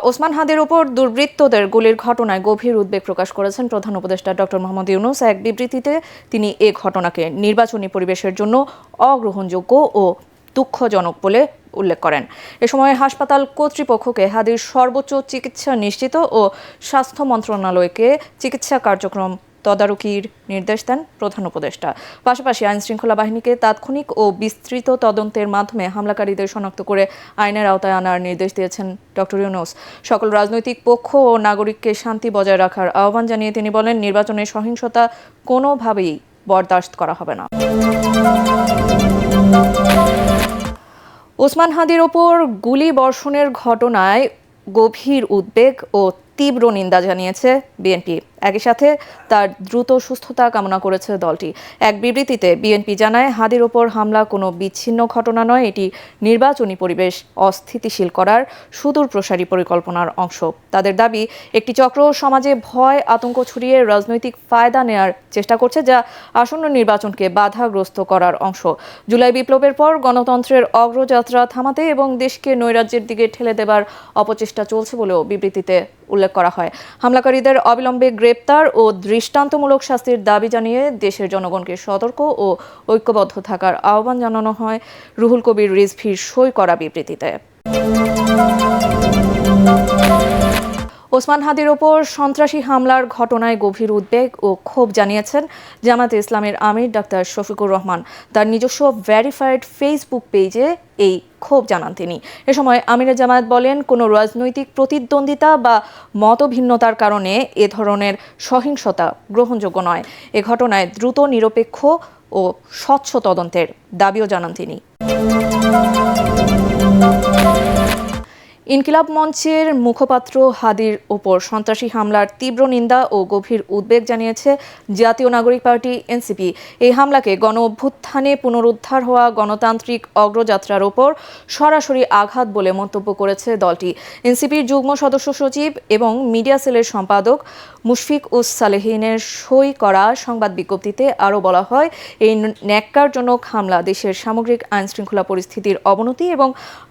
ওসমান হাদির উপর দুর্বৃত্তদের গুলির ঘটনায় গভীর উদ্বেগ প্রকাশ করেছেন প্রধান উপদেষ্টা ডক্টর মোহাম্মদ ইউনূস। এক বিবৃতিতে তিনি এ ঘটনাকে নির্বাচনী পরিবেশের জন্য অগ্রহণযোগ্য ও দুঃখজনক বলে উল্লেখ করেন। এ সময় হাসপাতাল কর্তৃপক্ষকে হাদির সর্বোচ্চ চিকিৎসা নিশ্চিত ও স্বাস্থ্য মন্ত্রণালয়কে চিকিৎসা কার্যক্রম তদারকির নির্দেশ দেন প্রধান উপদেষ্টা। পাশাপাশি আইনশৃঙ্খলা বাহিনীকে তাৎক্ষণিক ও বিস্তৃত তদন্তের মাধ্যমে হামলাকারীদের শনাক্ত করে আইনের আওতায় আনার নির্দেশ দিয়েছেন ডক্টর ইউনূস। সকল রাজনৈতিক পক্ষ ও নাগরিককে শান্তি বজায় রাখার আহ্বান জানিয়ে তিনি বলেন, নির্বাচনের সহিংসতা কোনোভাবেই বরদাস্ত করা হবে না। ওসমান হাদির ওপর গুলি বর্ষণের ঘটনায় গভীর উদ্বেগ ও তীব্র নিন্দা জানিয়েছে বিএনপি। একই সাথে তার দ্রুত সুস্থতা কামনা করেছে দলটি। এক বিবৃতিতে বিএনপি জানায়, হাদির ওপর হামলা কোনো বিচ্ছিন্ন ঘটনা নয়, এটি নির্বাচনী পরিবেশ অস্থিতিশীল করার সুদূর প্রসারী পরিকল্পনার অংশ। তাদের দাবি, একটি চক্র সমাজে ভয় আতঙ্ক ছড়িয়ে রাজনৈতিক ফায়দা নেয়ার চেষ্টা করছে, যা আসন্ন নির্বাচনকে বাধাগ্রস্ত করার অংশ। জুলাই বিপ্লবের পর গণতন্ত্রের অগ্রযাত্রা থামাতে এবং দেশকে নৈরাজ্যের দিকে ঠেলে দেবার অপচেষ্টা চলছে বলেও বিবৃতিতে উল্লেখ করা হয়। হামলাকারীদের অবিলম্বে গ্রেপ্তার ও দৃষ্টান্তমূলক শাস্তির দাবি জানিয়ে দেশের জনগণকে সতর্ক ও ঐক্যবদ্ধ থাকার আহ্বান জানানো হয় রুহুল কবির রিজভীর সই করা বিবৃতিতে। ওসমান হাদির ওপর সন্ত্রাসী হামলার ঘটনায় গভীর উদ্বেগ ও ক্ষোভ জানিয়েছেন জামায়াতে ইসলামীর আমির ডাক্তার শফিকুর রহমান। তার নিজস্ব ভেরিফাইড ফেসবুক পেজে এই ক্ষোভ জানান তিনি। এ সময় আমিরে জামায়াত বলেন, কোনো রাজনৈতিক প্রতিদ্বন্দ্বিতা বা মতভিন্নতার কারণে এ ধরনের সহিংসতা গ্রহণযোগ্য নয়। এ ঘটনায় দ্রুত, নিরপেক্ষ ও স্বচ্ছ তদন্তের দাবিও জানান তিনি। ইনকিলাব মঞ্চের মুখপাত্র হাদির ওপর সন্ত্রাসী হামলার তীব্র নিন্দা ও গভীর উদ্বেগ জানিয়েছে জাতীয় নাগরিক পার্টি এনসিপি। এই হামলাকে গণ অভ্যুত্থানে পুনরুদ্ধার হওয়া গণতান্ত্রিক অগ্রযাত্রার ওপর সরাসরি আঘাত বলে মন্তব্য করেছে দলটি। এনসিপির যুগ্ম সদস্য সচিব এবং মিডিয়া সেলের সম্পাদক মুশফিক উস সালেহিনের সই করা সংবাদ বিজ্ঞপ্তিতে আরও বলা হয়, এই ন্যাক্কারজনক হামলা দেশের সামগ্রিক আইনশৃঙ্খলা পরিস্থিতির অবনতি এবং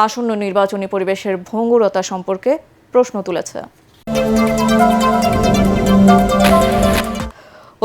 আসন্ন নির্বাচনী পরিবেশের ভঙ্গুরতা সম্পর্কে প্রশ্ন তুলেছে।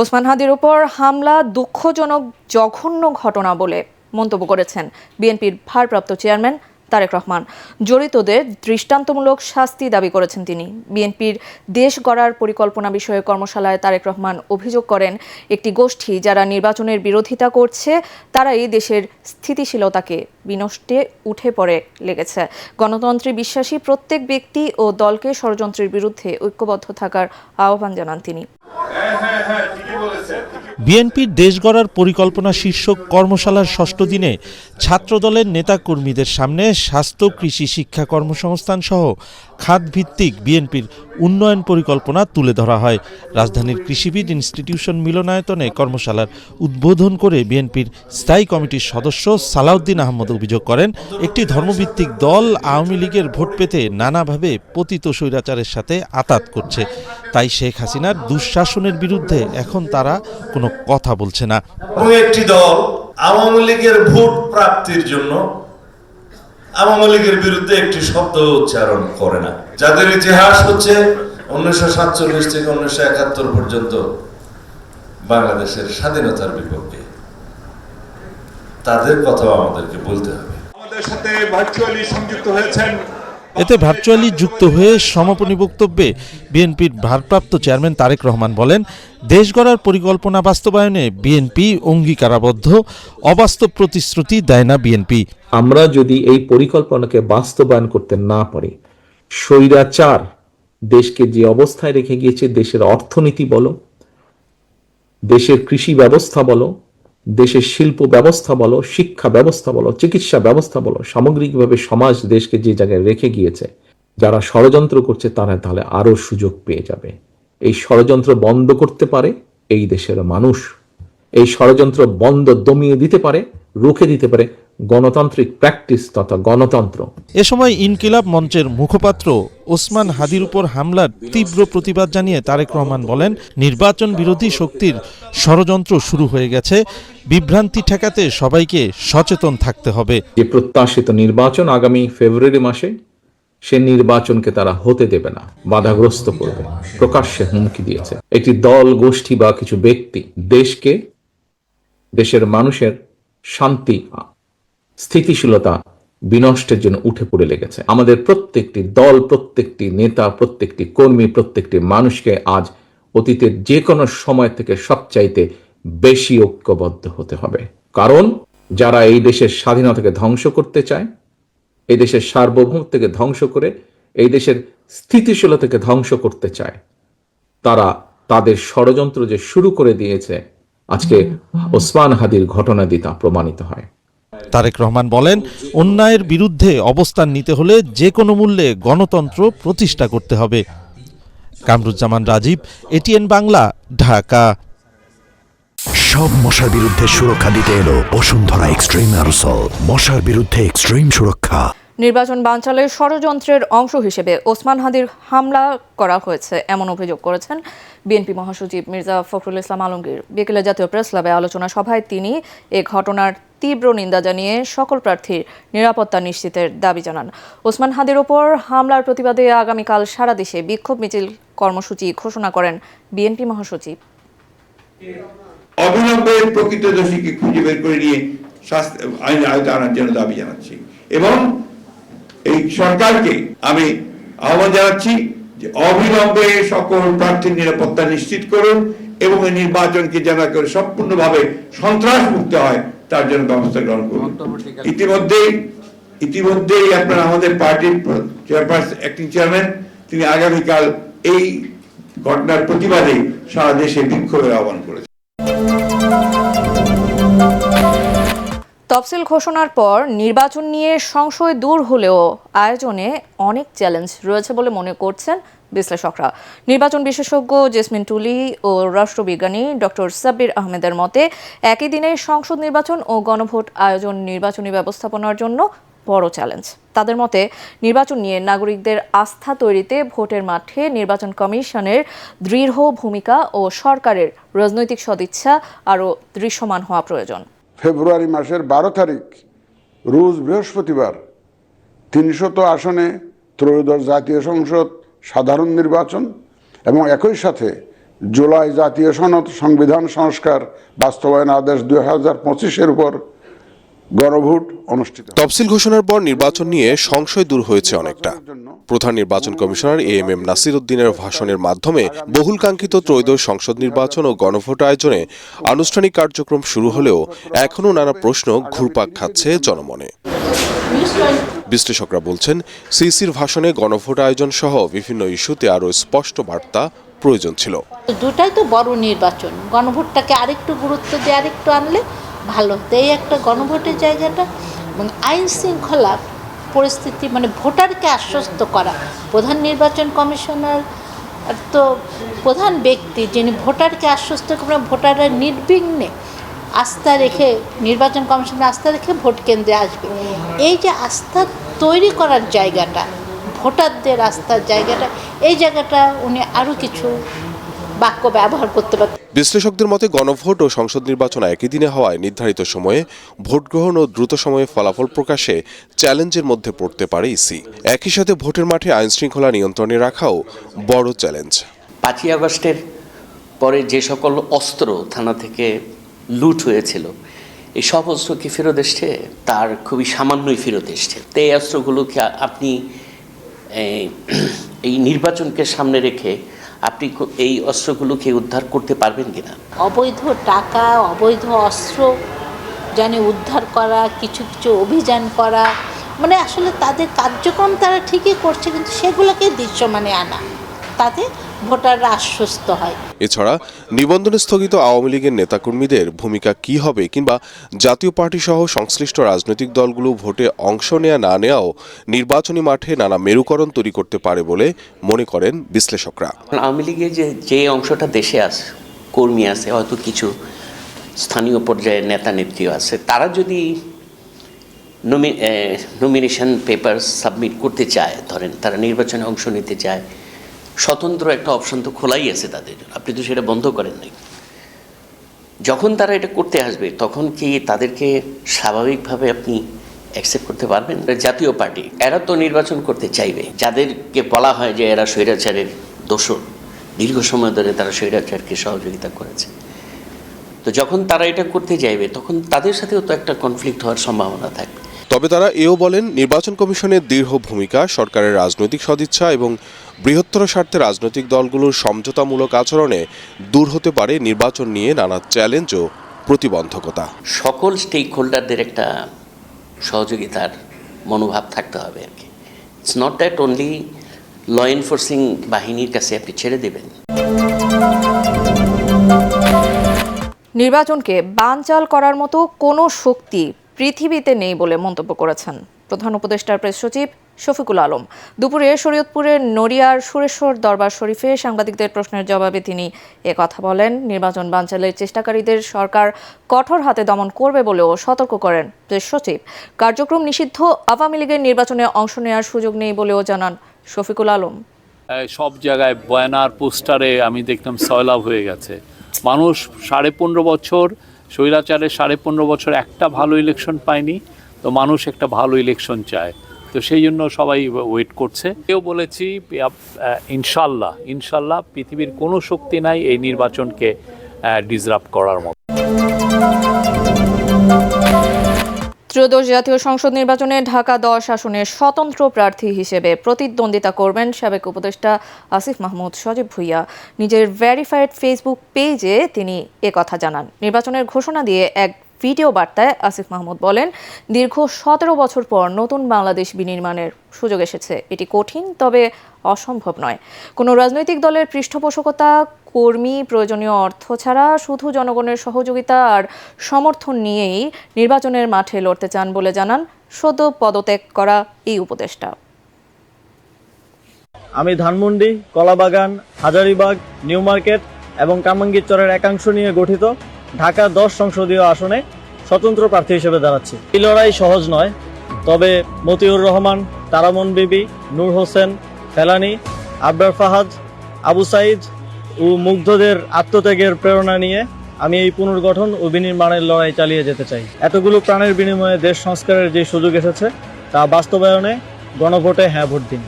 ওসমান হাদির উপর হামলা দুঃখজনক, জঘন্য ঘটনা বলে মন্তব্য করেছেন বিএনপির ভারপ্রাপ্ত চেয়ারম্যান তারেক রহমান। জড়িতদের দৃষ্টান্তমূলক শাস্তি দাবি করেছেন তিনি। বিএনপির দেশ গড়ার পরিকল্পনা বিষয়ে কর্মশালায় তারেক রহমান অভিযোগ করেন, একটি গোষ্ঠী যারা নির্বাচনের বিরোধিতা করছে তারাই দেশের স্থিতিশীলতাকে বিনষ্টে উঠে পড়ে লেগেছে। গণতন্ত্রে বিশ্বাসী প্রত্যেক ব্যক্তি ও দলকে ষড়যন্ত্রের বিরুদ্ধে ঐক্যবদ্ধ থাকার আহ্বান জানান তিনি। বিএনপির দেশ গড়ার পরিকল্পনা শীর্ষক কর্মশালার ষষ্ঠ দিনে ছাত্রদলের নেতাকর্মীদের সামনে স্বাস্থ্য, কৃষি, শিক্ষা, কর্মসংস্থান সহ খাতভিত্তিক বিএনপির উন্নয়ন পরিকল্পনা তুলে ধরা হয়। রাজধানীর কৃষিবিদ ইনস্টিটিউশন মিলনায়তনে কর্মশালার উদ্বোধন করে বিএনপির স্থায়ী কমিটির সদস্য সালাউদ্দিন আহমদ অভিযোগ করেন, একটি ধর্মভিত্তিক দল আওয়ামী লীগের ভোট পেতে নানাভাবে পতিত স্বৈরাচারের সাথে আঁতাত করছে। তাই শেখ হাসিনার দুঃশাসনের বিরুদ্ধে এখন তারা কোনো কথা বলছে না। একটি দল আওয়ামী লীগের ভোট প্রাপ্তির জন্য আওয়ামী লীগের বিরুদ্ধে একটি শব্দ উচ্চারণ করে না, যাদের ইতিহাস হচ্ছে 1947 থেকে 1971 পর্যন্ত বাংলাদেশের স্বাধীনতার বিপক্ষে, তাদের কথাও আমাদেরকে বলতে হবে। আমাদের সাথে ভার্চুয়ালি সংযুক্ত হয়েছেন। এতে ভার্চুয়ালি যুক্ত হয়ে সমাপনী বক্তব্যে বিএনপির ভারপ্রাপ্ত চেয়ারম্যান তারেক রহমান বলেন, দেশ গড়ার পরিকল্পনা বাস্তবায়নে বিএনপি অঙ্গীকারাবদ্ধ, অবাস্তব প্রতিশ্রুতি দেয় না বিএনপি। আমরা যদি এই পরিকল্পনাকে বাস্তবায়ন করতে না পারি, স্বৈরাচার দেশকে যে অবস্থায় রেখে গিয়েছে, দেশের অর্থনীতি বলো, দেশের কৃষি ব্যবস্থা বলো, দেশের শিল্প ব্যবস্থা বলো, শিক্ষা ব্যবস্থা বলো, চিকিৎসা ব্যবস্থা বলো, সামগ্রিকভাবে সমাজ দেশকে যে জায়গায় রেখে গিয়েছে, যারা ষড়যন্ত্র করছে তারা তাহলে আরো সুযোগ পেয়ে যাবে। এই ষড়যন্ত্র বন্ধ করতে পারে এই দেশের মানুষ, এই ষড়যন্ত্র বন্ধ দমিয়ে দিতে পারে, রুখে দিতে পারে গণতান্ত্রিক প্র্যাকটিস তথা গণতন্ত্র। এ সময় ইনকিলাব মঞ্চের মুখপাত্র ওসমান হাদির উপর হামলার তীব্র প্রতিবাদ জানিয়ে তারেক রহমান বলেন, নির্বাচন বিরোধী শক্তির ষড়যন্ত্র শুরু হয়ে গেছে, বিভ্রান্তি ঠেকাতে সবাইকে সচেতন থাকতে হবে। যে প্রত্যাশিত নির্বাচন আগামী ফেব্রুয়ারি মাসে, সে নির্বাচনকে তারা হতে দেবে না, বাধাগ্রস্ত করবে, প্রকাশ্যে হুমকি দিয়েছে। একটি দল, গোষ্ঠী বা কিছু ব্যক্তি দেশকে, দেশের মানুষের শান্তি, স্থিতিশীলতা বিনষ্টের জন্য উঠে পড়ে লেগেছে। আমাদের প্রত্যেকটি দল, প্রত্যেকটি নেতা, প্রত্যেকটি কর্মী, প্রত্যেকটি মানুষকে আজ অতীতের যে কোনো সময় থেকে সবচাইতে বেশি ঐক্যবদ্ধ হতে হবে। কারণ যারা এই দেশের স্বাধীনতাকে ধ্বংস করতে চায়, এই দেশের সার্বভৌমত্বকে ধ্বংস করে এই দেশের স্থিতিশীলতাকে ধ্বংস করতে চায়, তারা তাদের ষড়যন্ত্র যে শুরু করে দিয়েছে, আজকে ওসমান হাদির ঘটনা দিয়ে তা প্রমাণিত হয়। তারেক রহমান বলেন, অন্যায়ের বিরুদ্ধে অবস্থান নিতে হলে যে কোনো মূল্যে গণতন্ত্র প্রতিষ্ঠা করতে হবে। কামরুজ্জামান রাজীব, এটিএন বাংলা, ঢাকা। সব মশার বিরুদ্ধে সুরক্ষা দিতে এলো বসুন্ধরা এক্সট্রিম অ্যারোসল, মশার বিরুদ্ধে এক্সট্রিম সুরক্ষা। নির্বাচন বানচালের ষড়যন্ত্রের অংশ হিসেবে ওসমান হাদির হামলা করা হয়েছে এমন অভিযোগ করেছেন বিএনপি মহাসচিব মির্জা ফখরুল ইসলাম আলমগীর। বিকেলে জাতীয় প্রেস ক্লাবে আলোচনা সভায় তিনি এ ঘটনার তীব্র নিন্দা জানিয়ে সকল প্রার্থীর নিরাপত্তা নিশ্চিতের দাবি জানান। ওসমান হাদির ওপর হামলার প্রতিবাদে আগামীকাল সারা দেশে বিক্ষোভ মিছিল কর্মসূচি ঘোষণা করেন বিএনপি মহাসচিব। অবিলম্বে প্রকৃত দোষীকে খুঁজে বের করে নিয়ে আইন আওতায় আনার জন্য দাবি জানাচ্ছি এবং এই সরকারকে আমি আহ্বান জানাচ্ছি যে অবিলম্বে সকল প্রার্থীর নিরাপত্তা নিশ্চিত করুন এবং এই নির্বাচনকে যেন করে সম্পূর্ণভাবে সন্ত্রাস মুক্ত হয় তার জন্য ব্যবস্থা গ্রহণ করুন। ইতিমধ্যেই আপনারা আমাদের পার্টির চেয়ারপারসন, অ্যাক্টিং চেয়ারম্যান, তিনি আগামীকাল এই ঘটনার প্রতিবাদে সারা দেশে বিক্ষোভের আহ্বান করেছেন। তফসিল ঘোষণার পর নির্বাচন নিয়ে সংশয় দূর হলেও আয়োজনে অনেক চ্যালেঞ্জ রয়েছে বলে মনে করছেন বিশ্লেষকরা। নির্বাচন বিশেষজ্ঞ জেসমিন টুলি ও রাষ্ট্রবিজ্ঞানী ডক্টর সাব্বির আহমেদের মতে, একই দিনে সংসদ নির্বাচন ও গণভোট আয়োজন নির্বাচনী ব্যবস্থাপনার জন্য বড় চ্যালেঞ্জ। তাদের মতে, নির্বাচন নিয়ে নাগরিকদের আস্থা তৈরিতে ভোটের মাঠে নির্বাচন কমিশনের দৃঢ় ভূমিকা ও সরকারের রাজনৈতিক সদিচ্ছা আরও দৃশ্যমান হওয়া প্রয়োজন। ফেব্রুয়ারি মাসের 12 তারিখ রোজ বৃহস্পতিবার 300 আসনে ত্রয়োদশ জাতীয় সংসদ সাধারণ নির্বাচন এবং একই সাথে জুলাই জাতীয় সনদ সংবিধান সংস্কার বাস্তবায়ন আদেশ 2025-এর উপর গণভোট অনুষ্ঠিত। তফসিল ঘোষণার পর নির্বাচন নিয়ে সংশয় দূর হয়েছে অনেকটা। প্রধান নির্বাচন কমিশনার এএমএম নাসির উদ্দিনের ভাষণের মাধ্যমে বহুল কাঙ্ক্ষিত ত্রয়োদশ সংসদ নির্বাচন ও গণভোট আয়োজনে আনুষ্ঠানিক কার্যক্রম শুরু হলেও এখনও নানা প্রশ্ন ঘুরপাক খাচ্ছে জনমনে। বিশ্লেষকরা বলছেন, সিসির ভাষণে গণভোট আয়োজন সহ বিভিন্ন ইস্যুতে আরও স্পষ্ট বার্তা প্রয়োজন ছিল। দুটাই তো বড় নির্বাচন, গণভোটটাকে আরেকটু গুরুত্ব দিয়ে আরেকটু আনলে ভালো হতো। এই একটা গণভোটের জায়গাটা এবং আইন শৃঙ্খলা পরিস্থিতি, মানে ভোটারকে আশ্বস্ত করা। প্রধান নির্বাচন কমিশনার তো প্রধান ব্যক্তি, যিনি ভোটারকে আশ্বস্ত করেন, ভোটাররা নির্বিঘ্নে আস্থা রেখে, নির্বাচন কমিশনে আস্থা রেখে ভোট কেন্দ্রে আসবে। এই যে আস্থা তৈরি করার জায়গাটা, ভোটারদের আস্থার জায়গাটা, এই জায়গাটা উনি আরও কিছু বাক্য ব্যবহার করতে পারেন। বিশ্লেষকদের মতে, গণভোট ও সংসদ নির্বাচন একই দিনে হওয়ায় নির্ধারিত সময়ে ভোট গ্রহণ ও দ্রুত সময়ে ফলাফল প্রকাশে চ্যালেঞ্জের মধ্যে পড়তে পারে ইসি। একই সাথে ভোটের মাঠে আইন শৃঙ্খলা নিয়ন্ত্রণে রাখাও বড় চ্যালেঞ্জ। 5ই আগস্টের পরে যে সকল অস্ত্র থানা থেকে লুট হয়েছিল, এই সব অস্ত্র কি ফেরত এসছে? তার খুবই সামান্যই ফেরত এসছে। তো এই অস্ত্রগুলোকে আপনি এই নির্বাচনকে সামনে রেখে আপনি এই অস্ত্রগুলোকে উদ্ধার করতে পারবেন কিনা? অবৈধ টাকা, অবৈধ অস্ত্র জানে উদ্ধার করা, কিছু কিছু অভিযান করা, মানে আসলে তাদের কার্যক্রম তারা ঠিকই করছে, কিন্তু সেগুলোকে দৃশ্যমানে আনা, তাতে ভোটাররা আশ্বস্ত হয়। এছাড়া নিবন্ধনে স্থগিত আওয়ামী লীগের নেতাকর্মীদের ভূমিকা কি হবে, কিংবা জাতীয় পার্টি সহ সংশ্লিষ্ট রাজনৈতিক দলগুলো ভোটে অংশ নেয়া না নেওয়াও নির্বাচনী মাঠে নানা মেরুকরণ তৈরি করতে পারে বলে মনে করেন বিশ্লেষকরা। আওয়ামী লীগের যে অংশটা দেশে আছে, কর্মী আছে, হয়তো কিছু স্থানীয় পর্যায়ে নেতা নেত্রীও আছে, তারা যদি নমিনেশন পেপার সাবমিট করতে চায়, ধরেন তারা নির্বাচনে অংশ নিতে চায়, স্বতন্ত্র একটা অপশন তো খোলাই আছে তাদের, আপনি তো সেটা বন্ধ করেন নাই। যখন তারা এটা করতে আসবে তখন কি তাদেরকে স্বাভাবিকভাবে আপনি অ্যাকসেপ্ট করতে পারবেন? জাতীয় পার্টি এরা তো নির্বাচন করতে চাইবে, যাদেরকে বলা হয় যে এরা স্বৈরাচারের দোষর, দীর্ঘ সময় ধরে তারা স্বৈরাচারকে সহযোগিতা করেছে। তো যখন তারা এটা করতে চাইবে তখন তাদের সাথেও তো একটা কনফ্লিক্ট হওয়ার সম্ভাবনা থাকবে। তবে তারা এও বলেন, নির্বাচন কমিশনের দৃঢ় ভূমিকা, সরকারের রাজনৈতিক সদিচ্ছা এবং বৃহত্তর স্বার্থে রাজনৈতিক দলগুলোর সমঝোতামূলক আচরণে দূর হতে পারে নির্বাচন নিয়ে নানা চ্যালেঞ্জ ও প্রতিবন্ধকতা। সকল স্টেক হোল্ডারদের একটা সহযোগিতার মনোভাব থাকতে হবে আর কি। It's not that only law enforcing বাহিনীর কাছে আপনি ছেড়ে দেবেন। নির্বাচনকে বানচাল করার মতো কোনো শক্তি পৃথিবীতে নেই বলে মন্তব্য করেছেন প্রধান উপদেষ্টার প্রেস সচিব শফিকুল আলম। দুপুরে শরীয়তপুরের নড়িয়ার সুরেশ্বর দরবার শরীফে সাংবাদিকদের প্রশ্নের জবাবে তিনি কথা বলেন। নির্বাচন বানচালের চেষ্টাকারীদের সরকার কঠোর হাতে দমন করবে বলেও সতর্ক করেন প্রেস সচিব। কার্যক্রম নিষিদ্ধ আওয়ামী লীগের নির্বাচনে অংশ নেওয়ার সুযোগ নেই বলেও জানান শফিকুল আলম। সব জায়গায় বয়ানার পোস্টারে আমি দেখলাম সয়লাভ হয়ে গেছে। মানুষ 15.5 বছর স্বৈরাচারের 15.5 বছর একটা ভালো ইলেকশন পায়নি, তো মানুষ একটা ভালো ইলেকশন চায়, তো সেই জন্য সবাই ওয়েট করছে। কেউ বলেছি ইনশাল্লাহ পৃথিবীর কোনো শক্তি নাই এই নির্বাচনকে ডিসরাপ্ট করার মতো। ত্রয়োদশ জাতীয় সংসদ নির্বাচনে ঢাকা 10 আসনের স্বতন্ত্র প্রার্থী হিসেবে প্রতিদ্বন্দ্বিতা করবেন সাবেক উপদেষ্টা আসিফ মাহমুদ সজীব ভুঁইয়া। নিজের ভেরিফাইড ফেসবুক পেজে তিনি একথা জানান। নির্বাচনের ঘোষণা দিয়ে এক ভিডিও বার্তায় আসিফ মাহমুদ বলেন, দীর্ঘ 17 বছর পর নতুন বাংলাদেশ বিনির্মাণের সুযোগ এসেছে। এটি কঠিন তবে অসম্ভব নয়। কোনো রাজনৈতিক দলের পৃষ্ঠপোষকতা, কর্মী, প্রয়োজনীয় অর্থ ছাড়া শুধু জনগণের সহযোগিতা আর সমর্থন নিয়েই নির্বাচনের মাঠে লড়তে চান বলে জানান সদ্য পদত্যাগ করা এই উপদেষ্টা। আমি ধানমন্ডি, কলাবাগান, হাজারীবাগ, নিউ মার্কেট এবং কামাঙ্গীরচরের একাংশ নিয়ে গঠিত ঢাকা 10 সংসদীয় আসনে স্বতন্ত্র প্রার্থী হিসেবে দাঁড়াচ্ছি। এই লড়াই সহজ নয়, তবে মতিউর রহমান, তারামন বিবি, নূর হোসেন, ফেলানি, আবরার ফাহাদ, আবু সাইদ ও মুগ্ধদের আত্মত্যাগের প্রেরণা নিয়ে আমি এই পুনর্গঠন ও বিনির্মাণের লড়াই চালিয়ে যেতে চাই। এতগুলো প্রাণের বিনিময়ে দেশ সংস্কারের যে সুযোগ এসেছে তা বাস্তবায়নে গণভোটে হ্যাঁ ভোট দিন।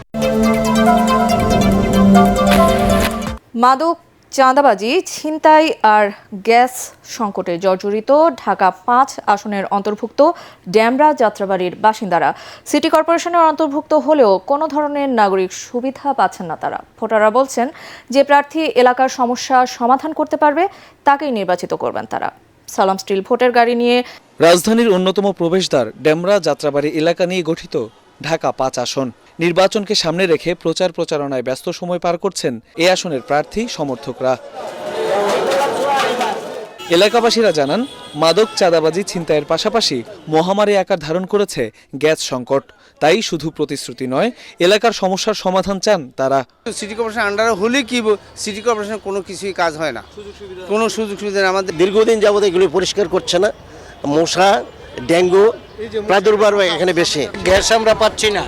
মাদক, চাঁদাবাজি, ছিনতাই আর গ্যাস সংকটে জর্জরিত ঢাকা 5 আসনের অন্তর্ভুক্ত ড্যামরা যাত্রাবাড়ির বাসিন্দারা সিটি কর্পোরেশনের অন্তর্ভুক্ত হলেও কোনো ধরনের নাগরিক সুবিধা পাচ্ছেন না তারা। ভোটাররা বলছেন যে প্রার্থী এলাকার সমস্যা সমাধান করতে পারবে তাকেই নির্বাচিত করবেন তারা। সালাম স্টিল ভোটের গাড়ি নিয়ে রাজধানীর অন্যতম প্রবেশদ্বার ড্যামরা যাত্রাবাড়ি এলাকা নিয়ে গঠিত ঢাকা 5 আসন। নির্বাচনকে সামনে রেখে প্রচারণায় ব্যস্ত সময় পার করছেন এ আসনের প্রার্থী সমর্থকরা। এলাকাবাসীরা জানান, মাদক, চাঁদাবাজি, ছিনতাইয়ের পাশাপাশি মহামারী আকার ধারণ করেছে গ্যাস সংকট। তাই শুধু প্রতিশ্রুতি নয়, এলাকার সমস্যার সমাধান চান তারা। সিটি কর্পোরেশন আন্ডারে হলে কি সিটি কর্পোরেশন কোনো কিছুই কাজ হয় না, কোনো সুযোগ সুবিধা আমাদের দীর্ঘদিন যাবত এগুলি পরিষ্কার করছে না। মশা, ডেঙ্গু প্রাদুর্ভাব এখানে বেশি। গ্যাস আমরা পাচ্ছি না,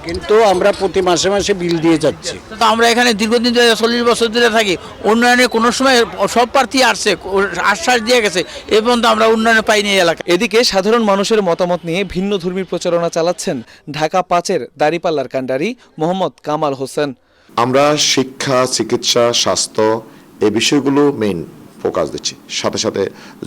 কিন্তু আমরা প্রতি মাসে মাসে বিল দিয়ে যাচ্ছি। আমরা এখানে দীর্ঘদিন ধরে 40 বছর ধরে থাকি। উন্নয়নে কোনো সময় সব প্রার্থী আসছে, আশ্বাস দিয়ে গেছে, এই পর্যন্ত আমরা উন্নয়নে পাইনি এই এলাকা। এদিকে সাধারণ মানুষের মতামত নিয়ে ভিন্ন ধর্মী প্রচারণা চালাচ্ছেন ঢাকা 5-এর দাঁড়িপাল্লার কাণ্ডারি মোহাম্মদ কামাল হোসেন। আমরা শিক্ষা, চিকিৎসা, স্বাস্থ্য এই বিষয়গুলো মেইন ফোকাস দিচ্ছি, সাথে সাথে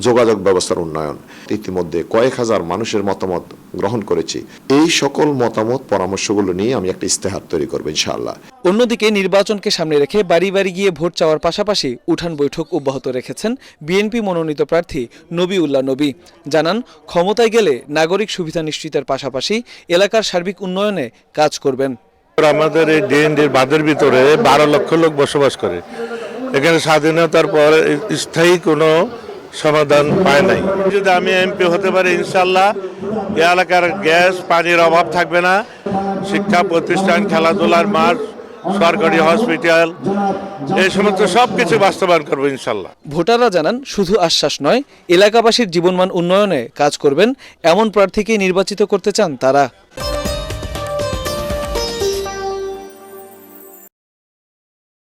যোগাযোগ ব্যবস্থার উন্নয়ন। ইতিমধ্যে কয়েক হাজার মানুষের মতামত গ্রহণ করেছি। এই সকল মতামত পরামর্শগুলো নিয়ে আমি একটা ইস্তেহার তৈরি করবো ইনশাআল্লাহ। অন্যদিকে নির্বাচনকে সামনে রেখে বাড়ি বাড়ি গিয়ে ভোট চাওয়ার পাশাপাশি উঠান বৈঠক অব্যাহত রেখেছেন বিএনপি মনোনীত প্রার্থী নবীউল্লাহ নবী। জানান, ক্ষমতায় গেলে নাগরিক সুবিধা নিশ্চিতের পাশাপাশি এলাকার সার্বিক উন্নয়নে কাজ করবেন। আমাদের এই ডিএনডির বাঁধের ভিতরে 12 লক্ষ লোক বসবাস করে। এখানে স্বাধীনতার পর স্থায়ী কোনো সমাধান পায় নাই। যদি আমি এমপি হতে পারি ইনশাল্লাহ এই এলাকার গ্যাস, পানির অভাব থাকবে না। শিক্ষা প্রতিষ্ঠান, খেলাধুলার মাঠ, সরকারি হসপিটাল, এই সমস্ত সবকিছু বাস্তবায়ন করবো ইনশাল্লাহ। ভোটাররা জানান শুধু আশ্বাস নয়, এলাকাবাসীর জীবনমান উন্নয়নে কাজ করবেন এমন প্রার্থীকেই নির্বাচিত করতে চান তারা।